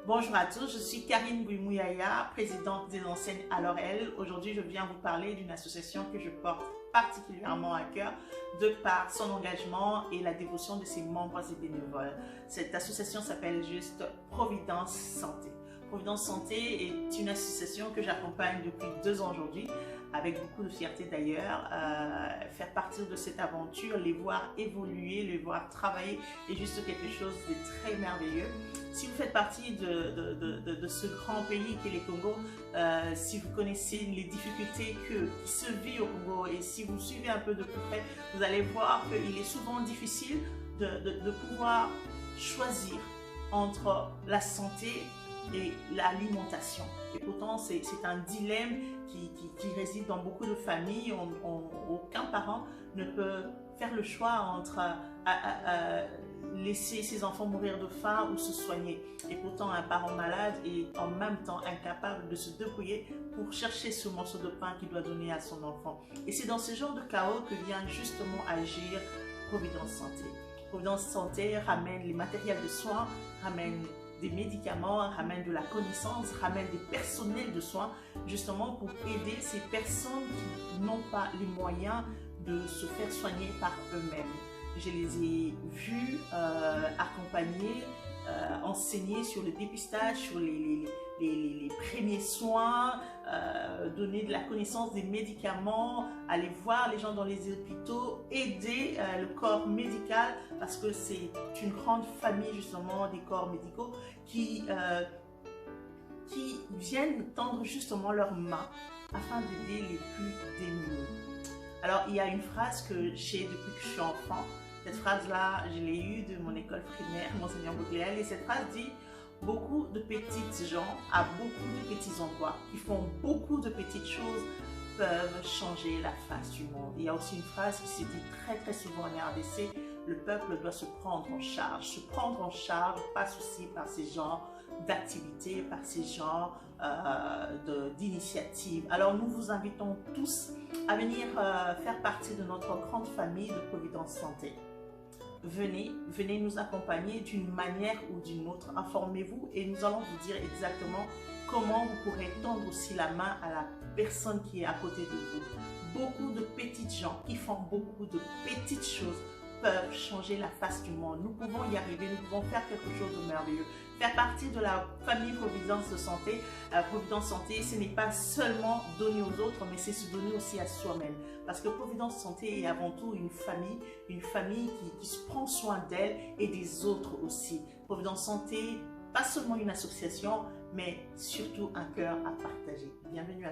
Bonjour à tous, je suis Karine Bouimouyaya, présidente des enseignes à L'Oréal. Aujourd'hui, je viens vous parler d'une association que je porte particulièrement à cœur de par son engagement et la dévotion de ses membres et bénévoles. Cette association s'appelle juste Providence Santé. Providence Santé est une association que j'accompagne depuis 2 ans aujourd'hui, avec beaucoup de fierté d'ailleurs. Faire partie de cette aventure, les voir évoluer, les voir travailler est juste quelque chose de très merveilleux. Si vous faites partie de ce grand pays qu'est le Congo, si vous connaissez les difficultés qui se vivent au Congo et si vous suivez un peu de plus près, vous allez voir qu'il est souvent difficile de pouvoir choisir entre la santé et l'alimentation. Et pourtant, c'est un dilemme qui réside dans beaucoup de familles. Aucun parent ne peut faire le choix entre laisser ses enfants mourir de faim ou se soigner. Et pourtant, un parent malade est en même temps incapable de se débrouiller pour chercher ce morceau de pain qu'il doit donner à son enfant. Et c'est dans ce genre de chaos que vient justement agir Providence Santé. Providence Santé ramène les matériels de soins, ramène des médicaments, ramène de la connaissance, ramène des personnels de soins, justement pour aider ces personnes qui n'ont pas les moyens de se faire soigner par eux-mêmes. Je les ai vus accompagner, enseigner sur le dépistage, sur les premiers soins, donner de la connaissance des médicaments, aller voir les gens dans les hôpitaux, aider le corps médical, parce que c'est une grande famille justement des corps médicaux qui viennent tendre justement leurs mains afin d'aider les plus démunis. Alors, il y a une phrase que j'ai depuis que je suis enfant. Cette phrase-là, je l'ai eue de mon école primaire, Monseigneur Bougléel, et cette phrase dit « Beaucoup de petites gens à beaucoup de petits endroits qui font beaucoup de petites choses peuvent changer la face du monde. » Il y a aussi une phrase qui se dit très souvent en RDC « Le peuple doit se prendre en charge. » Se prendre en charge passe aussi par ces genres d'activités, par ces genres d'initiatives. Alors nous vous invitons tous à venir faire partie de notre grande famille de Providence Santé. Venez nous accompagner d'une manière ou d'une autre. Informez-vous et nous allons vous dire exactement comment vous pourrez tendre aussi la main à la personne qui est à côté de vous. Beaucoup de petites gens qui font beaucoup de petites choses peuvent changer la face du monde. Nous pouvons y arriver, nous pouvons faire quelque chose de merveilleux. Faire partie de la famille Providence Santé, Providence Santé, ce n'est pas seulement donner aux autres, mais c'est se donner aussi à soi-même. Parce que Providence Santé est avant tout une famille qui se prend soin d'elle et des autres aussi. Providence Santé, pas seulement une association, mais surtout un cœur à partager. Bienvenue à